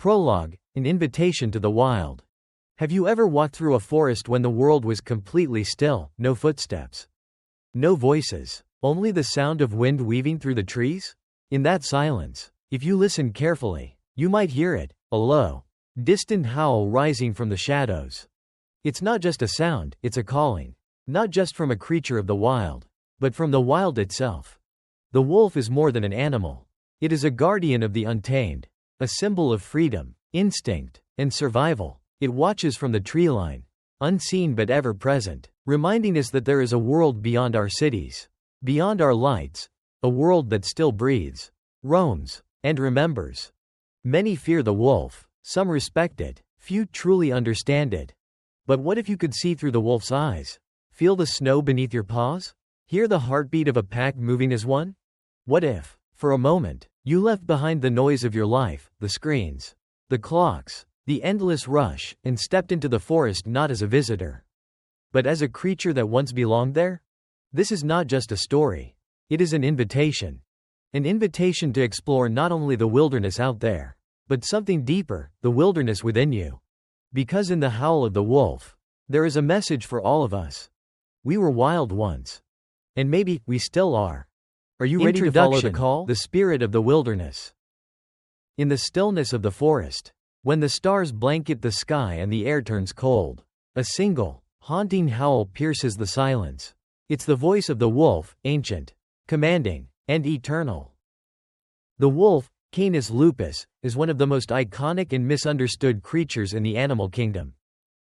Prologue, an invitation to the wild. Have you ever walked through a forest when the world was completely still, no footsteps, no voices, only the sound of wind weaving through the trees? In that silence, if you listen carefully, you might hear it, a low, distant howl rising from the shadows. It's not just a sound, it's a calling. Not just from a creature of the wild, but from the wild itself. The wolf is more than an animal. It is a guardian of the untamed, a symbol of freedom, instinct, and survival. It watches from the tree line, unseen but ever present, reminding us that there is a world beyond our cities, beyond our lights, a world that still breathes, roams, and remembers. Many fear the wolf, some respect it, few truly understand it. But what if you could see through the wolf's eyes? Feel the snow beneath your paws? Hear the heartbeat of a pack moving as one? What if, for a moment, you left behind the noise of your life, the screens, the clocks, the endless rush, and stepped into the forest not as a visitor, but as a creature that once belonged there? This is not just a story. It is an invitation. An invitation to explore not only the wilderness out there, but something deeper, the wilderness within you. Because in the howl of the wolf, there is a message for all of us. We were wild once. And maybe, we still are. Are you ready to follow the call? The spirit of the wilderness. In the stillness of the forest, when the stars blanket the sky and the air turns cold, a single, haunting howl pierces the silence. It's the voice of the wolf, ancient, commanding, and eternal. The wolf, Canis lupus, is one of the most iconic and misunderstood creatures in the animal kingdom.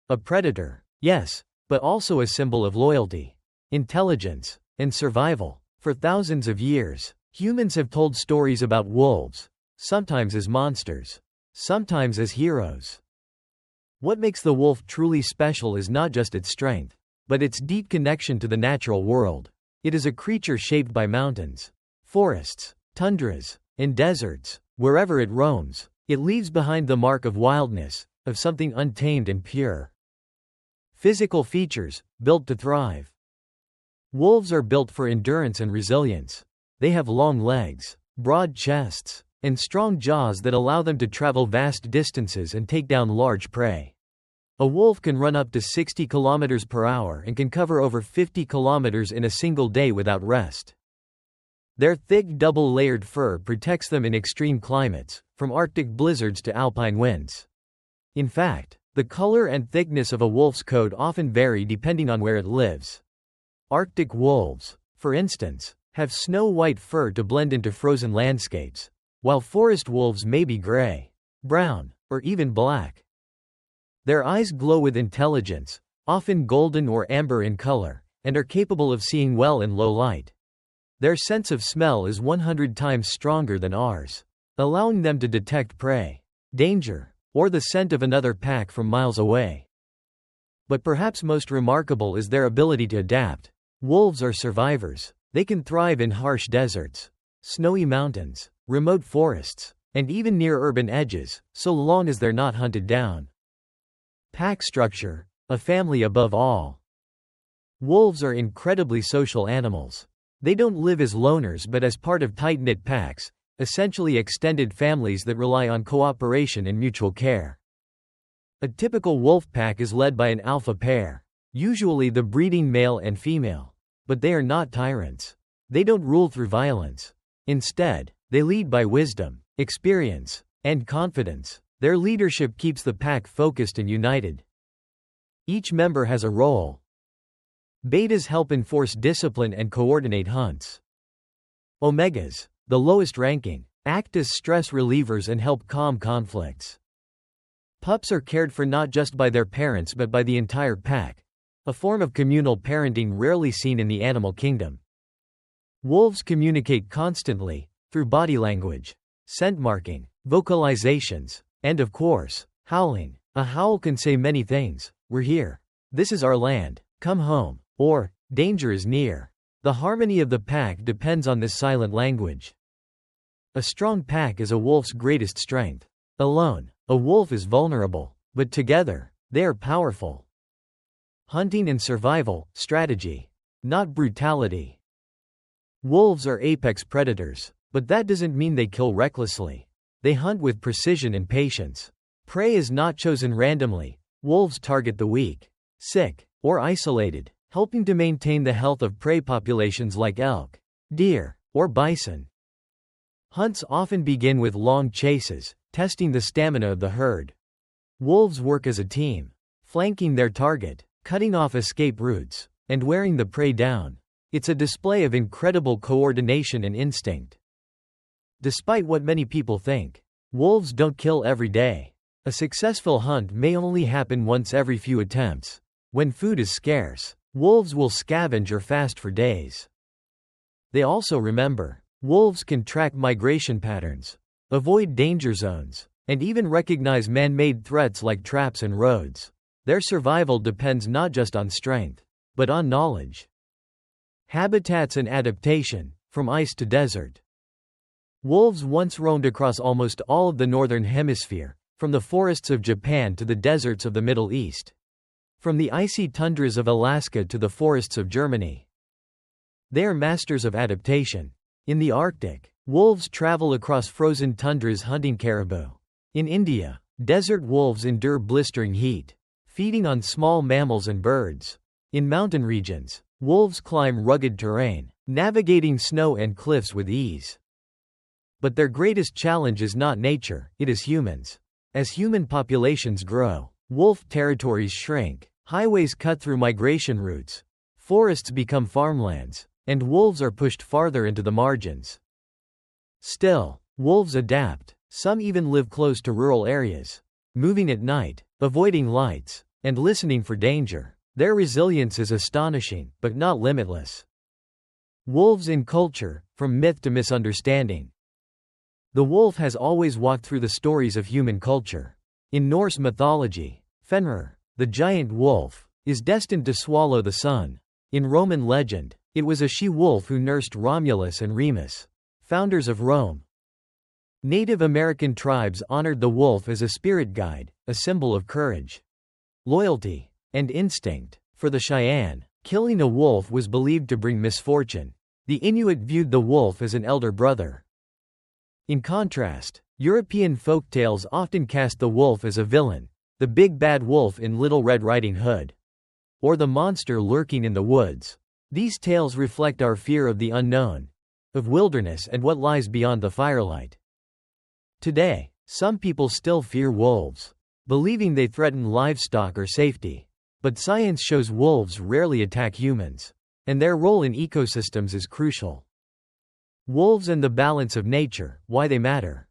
A predator, yes, but also a symbol of loyalty, intelligence, and survival. For thousands of years, humans have told stories about wolves, sometimes as monsters, sometimes as heroes. What makes the wolf truly special is not just its strength, but its deep connection to the natural world. It is a creature shaped by mountains, forests, tundras, and deserts. Wherever it roams, it leaves behind the mark of wildness, of something untamed and pure. Physical features, built to thrive. Wolves are built for endurance and resilience. They have long legs, broad chests, and strong jaws that allow them to travel vast distances and take down large prey. A wolf can run up to 60 kilometers per hour and can cover over 50 kilometers in a single day without rest. Their thick double-layered fur protects them in extreme climates, from Arctic blizzards to alpine winds. In fact, the color and thickness of a wolf's coat often vary depending on where it lives. Arctic wolves, for instance, have snow-white fur to blend into frozen landscapes, while forest wolves may be gray, brown, or even black. Their eyes glow with intelligence, often golden or amber in color, and are capable of seeing well in low light. Their sense of smell is 100 times stronger than ours, allowing them to detect prey, danger, or the scent of another pack from miles away. But perhaps most remarkable is their ability to adapt. Wolves are survivors. They can thrive in harsh deserts, snowy mountains, remote forests, and even near urban edges, so long as they're not hunted down. Pack structure, a family above all. Wolves are incredibly social animals. They don't live as loners but as part of tight-knit packs, essentially extended families that rely on cooperation and mutual care. A typical wolf pack is led by an alpha pair, usually the breeding male and female. But they are not tyrants. They don't rule through violence. Instead, they lead by wisdom, experience, and confidence. Their leadership keeps the pack focused and united. Each member has a role. Betas help enforce discipline and coordinate hunts. Omegas, the lowest ranking, act as stress relievers and help calm conflicts. Pups are cared for not just by their parents but by the entire pack, a form of communal parenting rarely seen in the animal kingdom. Wolves communicate constantly, through body language, scent marking, vocalizations, and of course, howling. A howl can say many things: we're here, this is our land, come home, or danger is near. The harmony of the pack depends on this silent language. A strong pack is a wolf's greatest strength. Alone, a wolf is vulnerable, but together, they are powerful. Hunting and survival, strategy, not brutality. Wolves are apex predators, but that doesn't mean they kill recklessly. They hunt with precision and patience. Prey is not chosen randomly. Wolves target the weak, sick, or isolated, helping to maintain the health of prey populations like elk, deer, or bison. Hunts often begin with long chases, testing the stamina of the herd. Wolves work as a team, flanking their target, cutting off escape routes, and wearing the prey down. It's a display of incredible coordination and instinct. Despite what many people think, wolves don't kill every day. A successful hunt may only happen once every few attempts. When food is scarce, wolves will scavenge or fast for days. They also remember. Wolves can track migration patterns, avoid danger zones, and even recognize man-made threats like traps and roads. Their survival depends not just on strength, but on knowledge. Habitats and adaptation, from ice to desert. Wolves once roamed across almost all of the northern hemisphere, from the forests of Japan to the deserts of the Middle East. From the icy tundras of Alaska to the forests of Germany. They are masters of adaptation. In the Arctic, wolves travel across frozen tundras hunting caribou. In India, desert wolves endure blistering heat, feeding on small mammals and birds. In mountain regions, wolves climb rugged terrain, navigating snow and cliffs with ease. But their greatest challenge is not nature, it is humans. As human populations grow, wolf territories shrink, highways cut through migration routes, forests become farmlands, and wolves are pushed farther into the margins. Still, wolves adapt. Some even live close to rural areas, moving at night, avoiding lights, and listening for danger. Their resilience is astonishing, but not limitless. Wolves in culture, from myth to misunderstanding. The wolf has always walked through the stories of human culture. In Norse mythology, Fenrir, the giant wolf, is destined to swallow the sun. In Roman legend, it was a she-wolf who nursed Romulus and Remus, founders of Rome. Native American tribes honored the wolf as a spirit guide, a symbol of courage, loyalty, and instinct. For the Cheyenne, killing a wolf was believed to bring misfortune. The Inuit viewed the wolf as an elder brother. In contrast, European folktales often cast the wolf as a villain, the big bad wolf in Little Red Riding Hood, or the monster lurking in the woods. These tales reflect our fear of the unknown, of wilderness and what lies beyond the firelight. Today, some people still fear wolves, believing they threaten livestock or safety. But science shows wolves rarely attack humans, and their role in ecosystems is crucial. Wolves and the balance of nature, why they matter.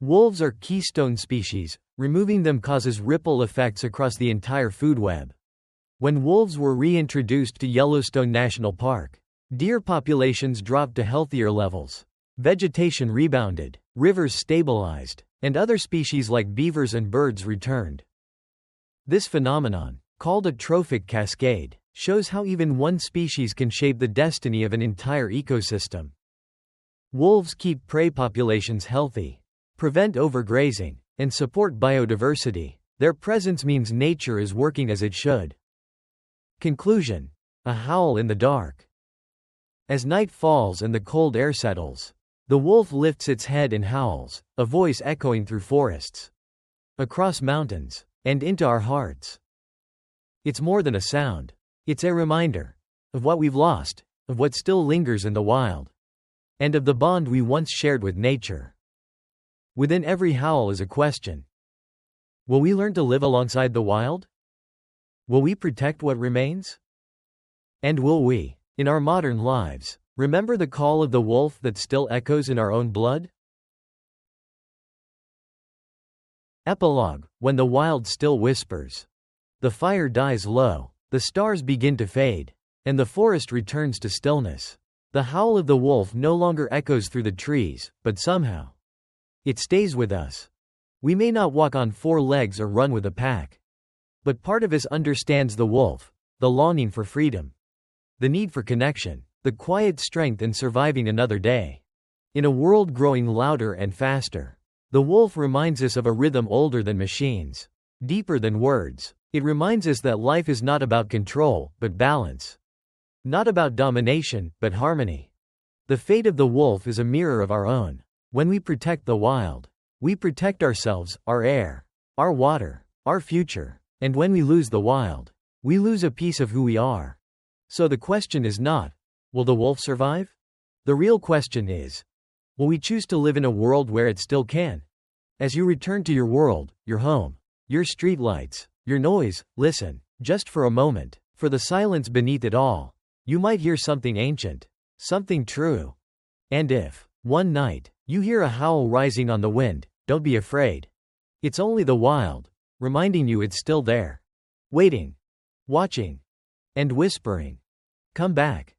Wolves are keystone species, removing them causes ripple effects across the entire food web. When wolves were reintroduced to Yellowstone National Park, deer populations dropped to healthier levels. Vegetation rebounded, rivers stabilized, and other species like beavers and birds returned. This phenomenon, called a trophic cascade, shows how even one species can shape the destiny of an entire ecosystem. Wolves keep prey populations healthy, prevent overgrazing, and support biodiversity. Their presence means nature is working as it should. Conclusion: a howl in the dark. As night falls and the cold air settles, the wolf lifts its head and howls, a voice echoing through forests, across mountains, and into our hearts. It's more than a sound. It's a reminder of what we've lost, of what still lingers in the wild, and of the bond we once shared with nature. Within every howl is a question. Will we learn to live alongside the wild? Will we protect what remains? And will we, in our modern lives, remember the call of the wolf that still echoes in our own blood? Epilogue: when the wild still whispers. The fire dies low, the stars begin to fade, and the forest returns to stillness. The howl of the wolf no longer echoes through the trees, but somehow it stays with us. We may not walk on four legs or run with a pack, but part of us understands the wolf, the longing for freedom, the need for connection, the quiet strength in surviving another day. In a world growing louder and faster, the wolf reminds us of a rhythm older than machines, deeper than words. It reminds us that life is not about control, but balance. Not about domination, but harmony. The fate of the wolf is a mirror of our own. When we protect the wild, we protect ourselves, our air, our water, our future. And when we lose the wild, we lose a piece of who we are. So the question is not, will the wolf survive? The real question is, will we choose to live in a world where it still can? As you return to your world, your home, your streetlights, your noise, listen, just for a moment, for the silence beneath it all. You might hear something ancient, something true. And if, one night, you hear a howl rising on the wind, don't be afraid. It's only the wild, reminding you it's still there. Waiting, watching, and whispering. Come back.